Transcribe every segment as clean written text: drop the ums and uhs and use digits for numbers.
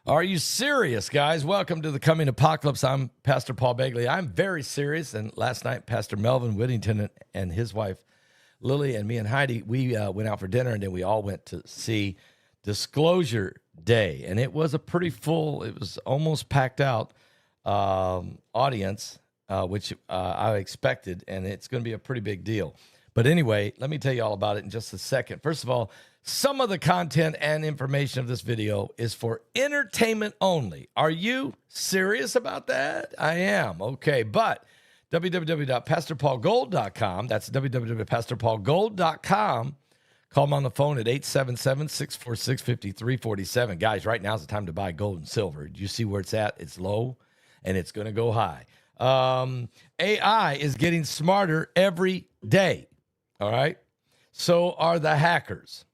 Are you serious, guys? Welcome to the Coming Apocalypse. I'm Pastor Paul Begley. I'm very serious. And last night, Pastor Melvin Whittington and his wife, Lily, and me and Heidi, we went out for dinner, and then we all went to see Disclosure Day. And it was a pretty full, it was almost packed out audience, which I expected, and it's going to be a pretty big deal. But anyway, let me tell you all about it in just a second. First of all, some of the content and information of this video is for entertainment only. Are you serious about that? I am. Okay, but www.pastorpaulgold.com, that's www.pastorpaulgold.com. Call them on the phone at 877-646-5347. Guys, right now is the time to buy gold and silver. Do you see where it's at? It's low, and it's going to go high. AI is getting smarter every day, all right? So are the hackers.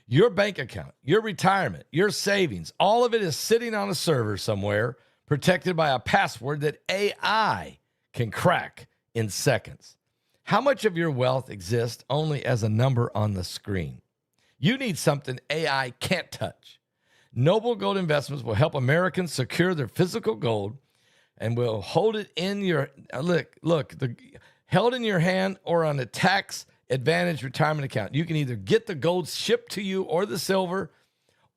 Your bank account, your retirement, your savings, all of it is sitting on a server somewhere, protected by a password that AI can crack in seconds. How much of your wealth exists only as a number on the screen? You need something AI can't touch. Noble Gold Investments will help Americans secure their physical gold and will hold it in your, held in your hand or on a tax advantage retirement account. You can either get the gold shipped to you or the silver,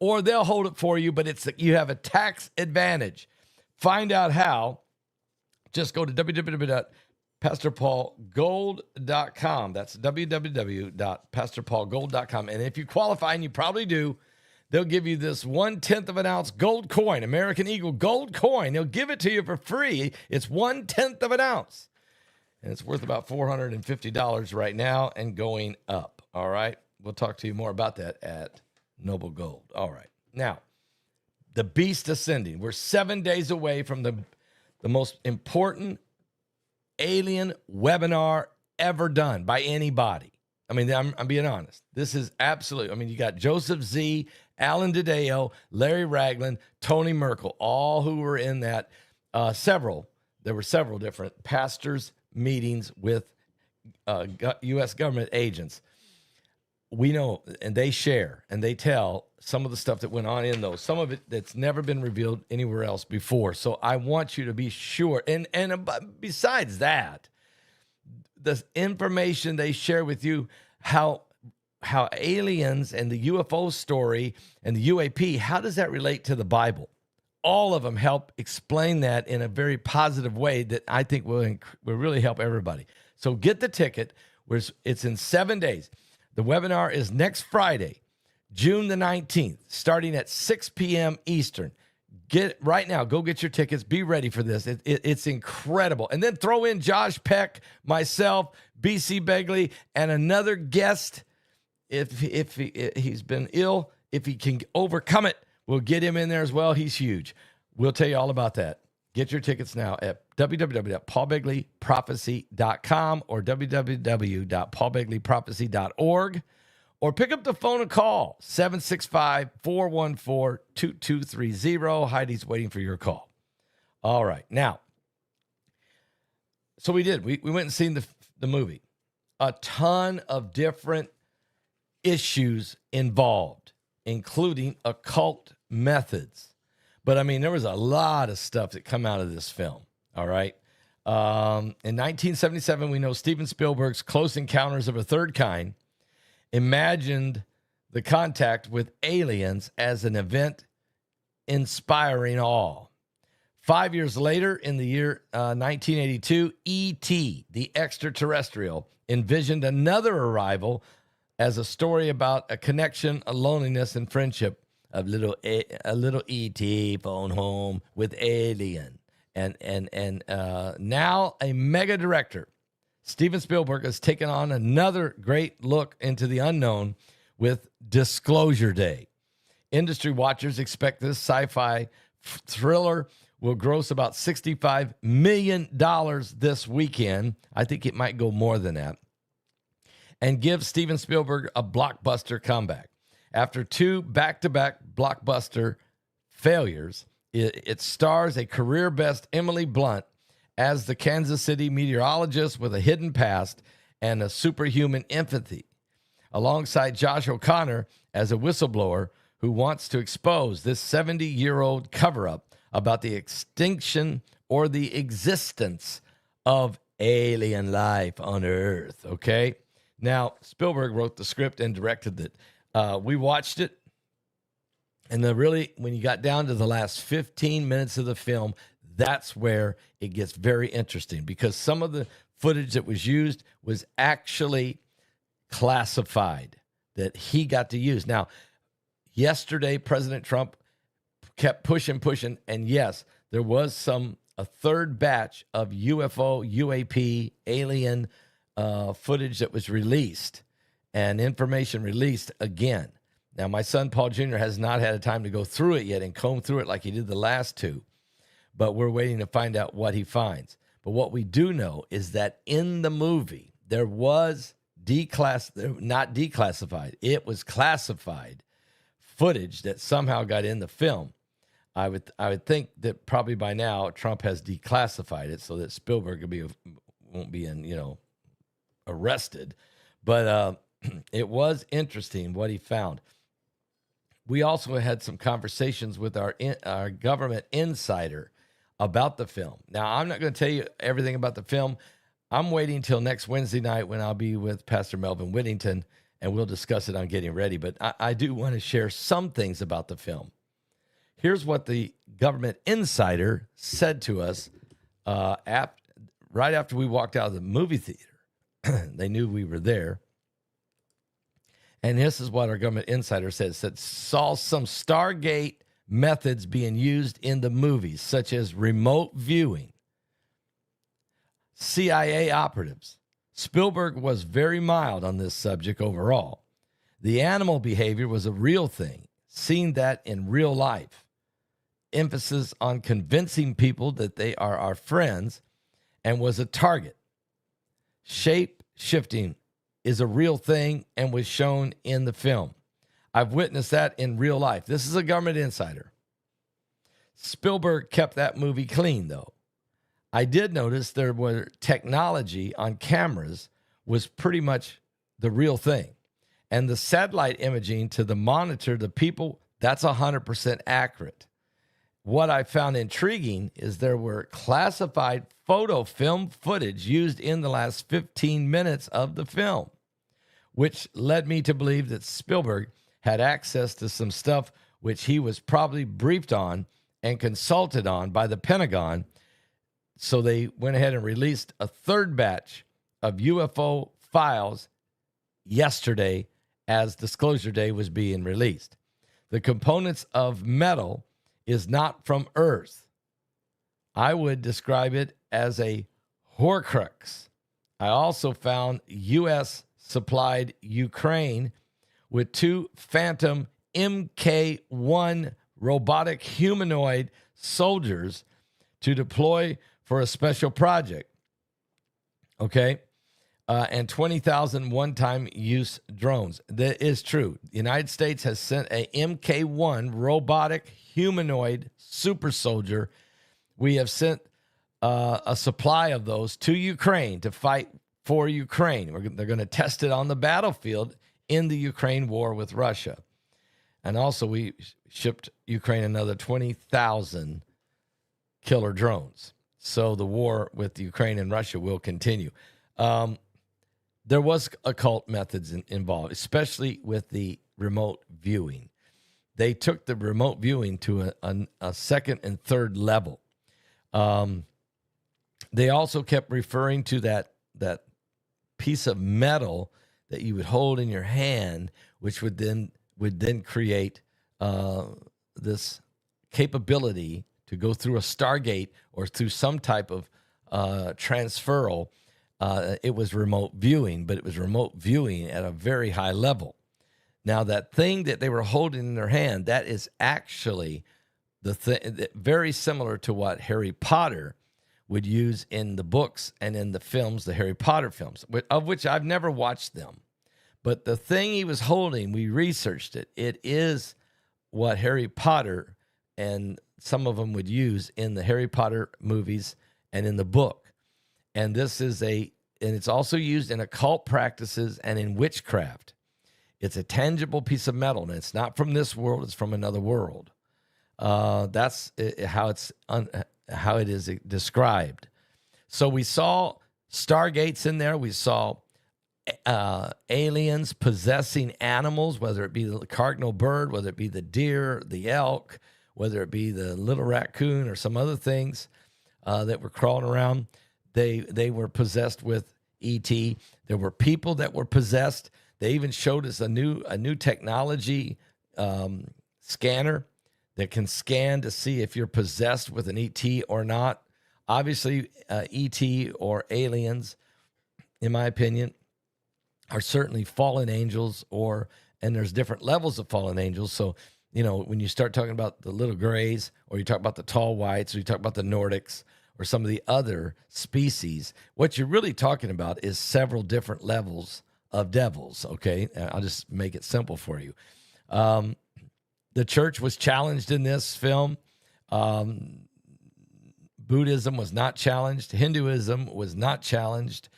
or they'll hold it for you, but you have a tax advantage. Find out how. Just go to www.pastorpaulgold.com. That's www.pastorpaulgold.com. And if you qualify, and you probably do, they'll give you this 1/10 of an ounce gold coin, American Eagle gold coin. They'll give it to you for free. It's 1/10 of an ounce. And it's worth about $450 right now and going up. All right. We'll talk to you more about that at Noble Gold. All right. Now, the beast ascending. We're 7 days away from the most important alien webinar ever done by anybody. I mean, I'm being honest. This is absolute. I mean, you got Joseph Z., Alan Diddeo, Larry Ragland, Tony Merkel, all who were in that. There were several different pastors' meetings with U.S. government agents. We know, and they share, and they tell some of the stuff that went on in those. Some of it that's never been revealed anywhere else before. So I want you to be sure. And besides that, the information they share with you, how aliens and the UFO story and the UAP, how does that relate to the Bible? All of them help explain that in a very positive way that I think will really help everybody. So get the ticket. It's in 7 days. The webinar is next Friday, June the 19th, starting at 6 p.m. Eastern. Get right now. Go get your tickets. Be ready for this. It's incredible. And then throw in Josh Peck, myself, BC Begley, and another guest. If he's been ill, if he can overcome it, we'll get him in there as well. He's huge. We'll tell you all about that. Get your tickets now at www.paulbegleyprophecy.com or www.paulbegleyprophecy.org, or pick up the phone and call 765-414-2230. Heidi's waiting for your call. All right. Now, so we did. We went and seen the movie. A ton of different issues involved, including occult methods. But, I mean, there was a lot of stuff that come out of this film, all right? In 1977, we know Steven Spielberg's Close Encounters of a Third Kind imagined the contact with aliens as an event inspiring awe. 5 years later, in the year 1982, E.T., the extraterrestrial, envisioned another arrival as a story about a connection, a loneliness, and friendship. A little E.T. phone home with alien. And now a mega director, Steven Spielberg, has taken on another great look into the unknown with Disclosure Day. Industry watchers expect this sci-fi thriller will gross about $65 million this weekend. I think it might go more than that. And give Steven Spielberg a blockbuster comeback. After two back-to-back blockbuster failures, it stars a career best Emily Blunt as the Kansas City meteorologist with a hidden past and a superhuman empathy, alongside Josh O'Connor as a whistleblower who wants to expose this 70-year-old cover-up about the extinction or the existence of alien life on Earth, okay? Now, Spielberg wrote the script and directed it. We watched it, and when you got down to the last 15 minutes of the film, that's where it gets very interesting, because some of the footage that was used was actually classified that he got to use. Now, yesterday, President Trump kept pushing, and yes, there was a third batch of UFO, UAP, alien footage that was released and information released again. Now, my son, Paul Jr., has not had a time to go through it yet and comb through it like he did the last two, but we're waiting to find out what he finds. But what we do know is that in the movie, there was not declassified. It was classified footage that somehow got in the film. I would think that probably by now Trump has declassified it so that Spielberg won't be arrested. But it was interesting what he found. We also had some conversations with our government insider about the film. Now, I'm not going to tell you everything about the film. I'm waiting until next Wednesday night when I'll be with Pastor Melvin Whittington, and we'll discuss it on Getting Ready. But I do want to share some things about the film. Here's what the government insider said to us right after we walked out of the movie theater. They knew we were there. And this is what our government insider said saw some Stargate methods being used in the movies, such as remote viewing. CIA operatives. Spielberg was very mild on this subject overall. The animal behavior was a real thing, seen that in real life. Emphasis on convincing people that they are our friends and was a target. Shape shifting is a real thing and was shown in the film. I've witnessed that in real life. This is a government insider. Spielberg kept that movie clean, though. I did notice there were technology on cameras was pretty much the real thing. And the satellite imaging to monitor the people, that's 100% accurate. What I found intriguing is there were classified photo film footage used in the last 15 minutes of the film, which led me to believe that Spielberg had access to some stuff which he was probably briefed on and consulted on by the Pentagon. So they went ahead and released a third batch of UFO files yesterday as Disclosure Day was being released. The components of metal is not from Earth. I would describe it as a Horcrux. I also found U.S. supplied Ukraine with 2 Phantom Mk1 robotic humanoid soldiers to deploy for a special project. Okay? And 20,000 one-time use drones. That is true. The United States has sent a Mk1 robotic humanoid super soldier. We have sent a supply of those to Ukraine to fight for Ukraine. They're going to test it on the battlefield in the Ukraine war with Russia. And also we shipped Ukraine another 20,000 killer drones. So the war with Ukraine and Russia will continue. There was occult methods involved, especially with the remote viewing. They took the remote viewing to a second and third level. They also kept referring to that piece of metal that you would hold in your hand, which would then create this capability to go through a Stargate or through some type of transferal. It was remote viewing, but it was remote viewing at a very high level. Now, that thing that they were holding in their hand, that is actually the thing very similar to what Harry Potter would use in the books and in the films, the Harry Potter films, of which I've never watched them. But the thing he was holding, we researched it. It is what Harry Potter and some of them would use in the Harry Potter movies and in the book. And it's also used in occult practices and in witchcraft. It's a tangible piece of metal, and it's not from this world. It's from another world. That's how it is described. So we saw stargates in there. We saw aliens possessing animals, whether it be the cardinal bird, whether it be the deer, the elk, whether it be the little raccoon or some other things that were crawling around. They were possessed with ET. There were people that were possessed. They even showed us a new technology scanner that can scan to see if you're possessed with an ET or not. Obviously, ET or aliens, in my opinion, are certainly fallen angels, and there's different levels of fallen angels. So, when you start talking about the little grays, or you talk about the tall whites, or you talk about the Nordics, or some of the other species, what you're really talking about is several different levels of devils, okay? I'll just make it simple for you. The church was challenged in this film. Buddhism was not challenged. Hinduism was not challenged.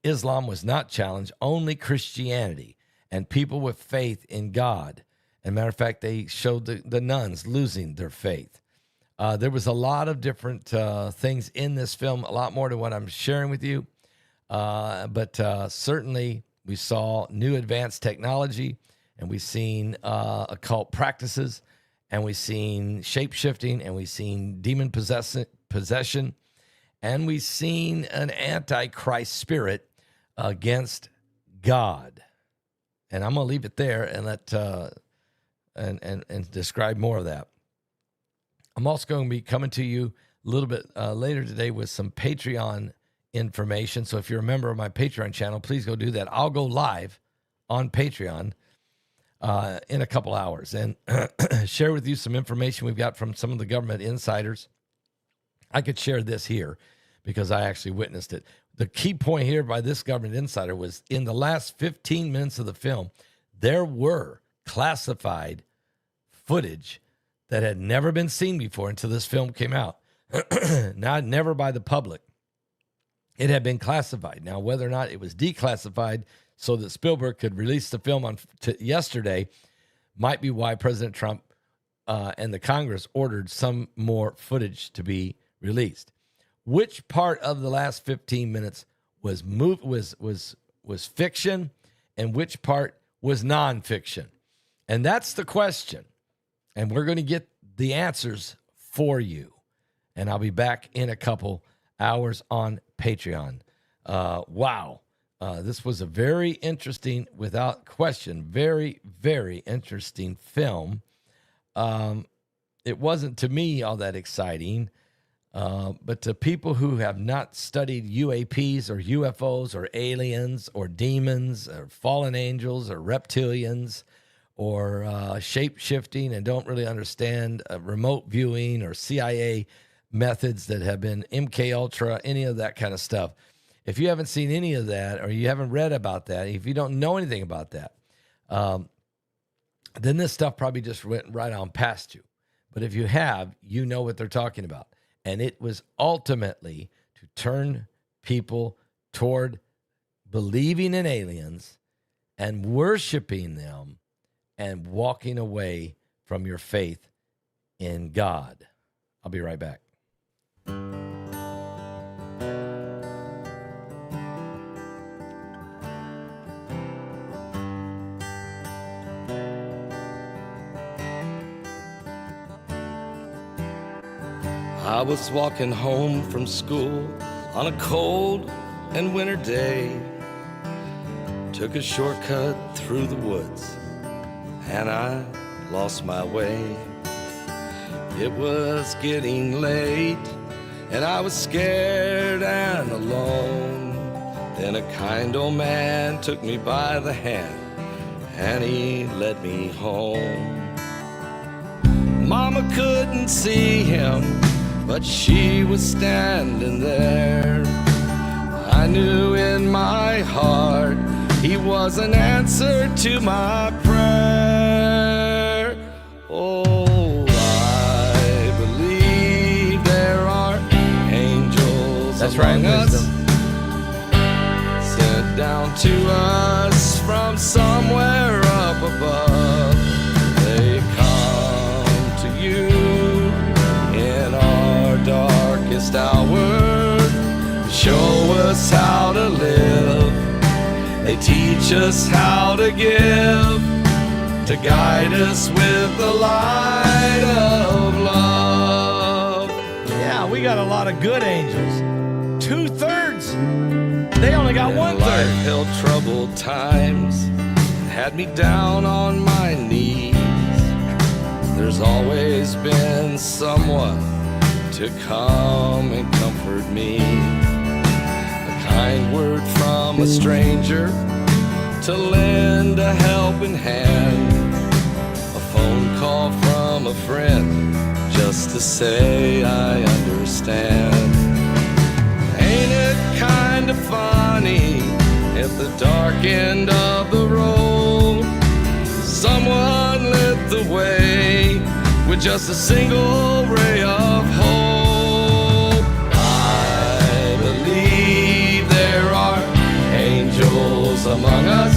Islam was not challenged. Only Christianity and people with faith in God. As a matter of fact, they showed the nuns losing their faith. There was a lot of different things in this film, a lot more than what I'm sharing with you. But certainly we saw new advanced technology, and we've seen occult practices, and we've seen shape-shifting, and we've seen demon possession, and we've seen an antichrist spirit against God. And I'm going to leave it there and let and describe more of that. I'm also going to be coming to you a little bit later today with some Patreon information. So if you're a member of my Patreon channel, please go do that. I'll go live on Patreon in a couple hours and share with you some information we've got from some of the government insiders. I could share this here because I actually witnessed it. The key point here by this government insider was in the last 15 minutes of the film, there were classified footage that had never been seen before until this film came out. Not never by the public. It had been classified. Now, whether or not it was declassified so that Spielberg could release the film yesterday might be why President Trump and the Congress ordered some more footage to be released. Which part of the last 15 minutes was fiction, and which part was nonfiction? And that's the question. And we're going to get the answers for you. And I'll be back in a couple hours on Patreon. Wow. This was a very interesting, without question, very, very interesting film. It wasn't, to me, all that exciting. But to people who have not studied UAPs or UFOs or aliens or demons or fallen angels or reptilians or shape-shifting and don't really understand remote viewing or CIA methods that have been MK Ultra, any of that kind of stuff. If you haven't seen any of that or you haven't read about that, if you don't know anything about that, then this stuff probably just went right on past you. But if you have, you know what they're talking about. And it was ultimately to turn people toward believing in aliens and worshiping them and walking away from your faith in God. I'll be right back. I was walking home from school on a cold and winter day. Took a shortcut through the woods and I lost my way. It was getting late and I was scared and alone. Then a kind old man took me by the hand and he led me home. Mama couldn't see him, but she was standing there. I knew in my heart he was an answer to my prayer. Oh, I believe there are angels. That's right, wisdom. Sent down to us from somewhere how to live. They teach us how to give, to guide us with the light of love. Yeah, we got a lot of good angels. 2/3. They only got 1/3. Life held troubled times, had me down on my knees. There's always been someone to come and comfort me. A kind word from a stranger to lend a helping hand. A phone call from a friend just to say I understand. Ain't it kind of funny at the dark end of the road, someone lit the way with just a single ray of hope. I believe there are angels among us,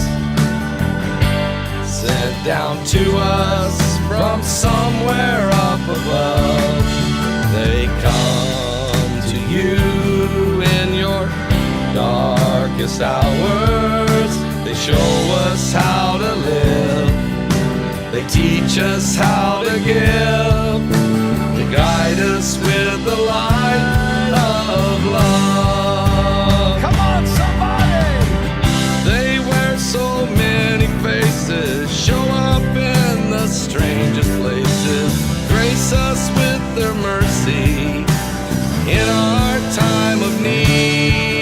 sent down to us from somewhere up above. They come to you in your darkest hours. They show us how to live. They teach us how to give. They guide us with the light of love. Come on, somebody! They wear so many faces, show up in the strangest places, grace us with their mercy in our time of need.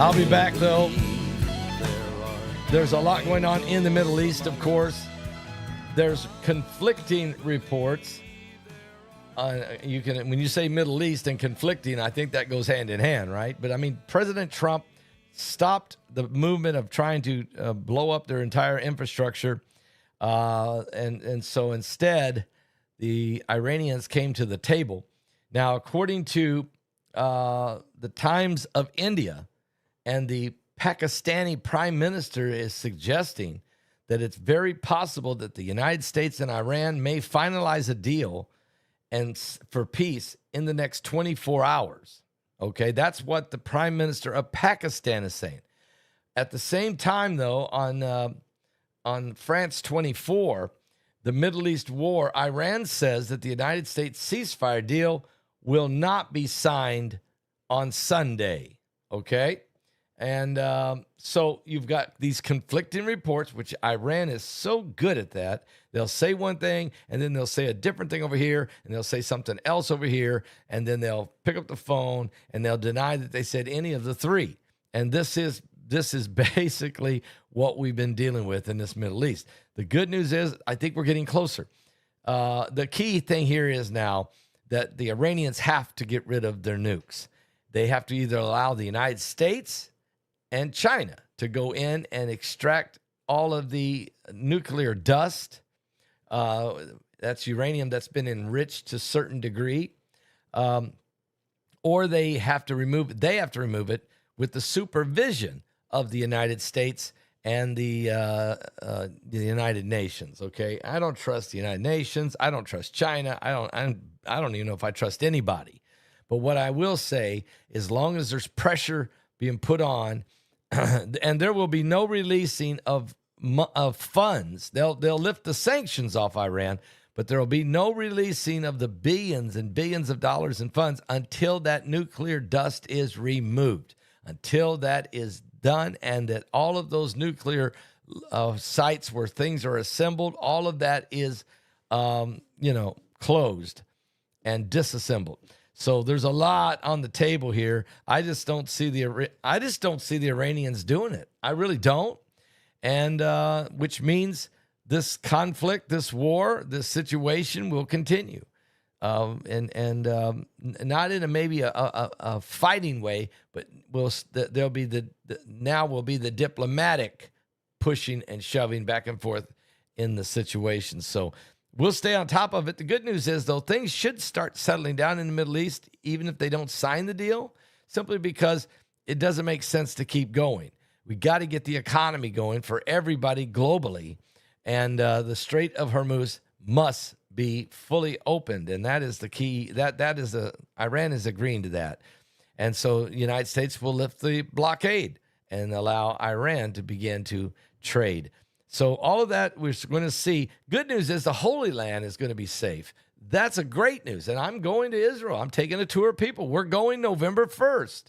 I'll be back, though. There's a lot going on in the Middle East, of course. There's conflicting reports. When you say Middle East and conflicting, I think that goes hand in hand, right? But I mean, President Trump stopped the movement of trying to blow up their entire infrastructure. And so instead, the Iranians came to the table. Now, according to the Times of India, and the Pakistani prime minister is suggesting that it's very possible that the United States and Iran may finalize a deal and for peace in the next 24 hours. Okay, that's what the prime minister of Pakistan is saying. At the same time, though, on France 24, the Middle East war, Iran says that the United States ceasefire deal will not be signed on Sunday. Okay? And so you've got these conflicting reports, which Iran is so good at that. They'll say one thing, and then they'll say a different thing over here, and they'll say something else over here, and then they'll pick up the phone, and they'll deny that they said any of the three. And this is basically what we've been dealing with in this Middle East. The good news is I think we're getting closer. The key thing here is now that the Iranians have to get rid of their nukes. They have to either allow the United States and China to go in and extract all of the nuclear dust. That's uranium that's been enriched to a certain degree. Or they have to remove it. They have to remove it with the supervision of the United States and the United Nations. Okay, I don't trust the United Nations. I don't trust China. I don't even know if I trust anybody. But what I will say, as long as there's pressure being put on, and there will be no releasing of funds. They'll lift the sanctions off Iran, but there will be no releasing of the billions and billions of dollars in funds until that nuclear dust is removed, until that is done, and that all of those nuclear sites where things are assembled, all of that is, closed and disassembled. So there's a lot on the table here. I just don't see the Iranians doing it. I really don't. And which means this conflict, this war, this situation will continue. Not in maybe a fighting way, but there'll be the diplomatic pushing and shoving back and forth in the situation. So we'll stay on top of it. The good news is, though, things should start settling down in the Middle East, even if they don't sign the deal, simply because it doesn't make sense to keep going. We got to get the economy going for everybody globally, and the Strait of Hormuz must be fully opened, and that is the key. Iran is agreeing to that, and so the United States will lift the blockade and allow Iran to begin to trade. So all of that we're going to see. Good news is the Holy Land is going to be safe. That's a great news, and I'm going to Israel. I'm taking a tour of people. We're going November 1st.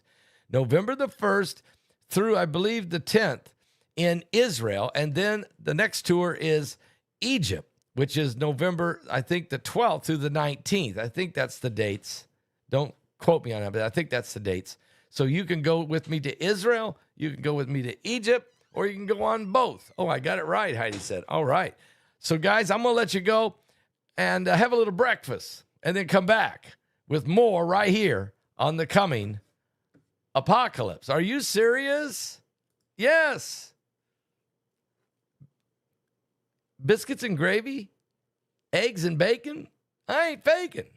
November the 1st through, I believe, the 10th in Israel, and then the next tour is Egypt, which is November, I think, the 12th through the 19th. I think that's the dates. Don't quote me on that, but I think that's the dates. So you can go with me to Israel, you can go with me to Egypt, or you can go on both. Oh, I got it right, Heidi said. All right. So, guys, I'm going to let you go and have a little breakfast and then come back with more right here on the coming apocalypse. Are you serious? Yes. Biscuits and gravy? Eggs and bacon? I ain't faking.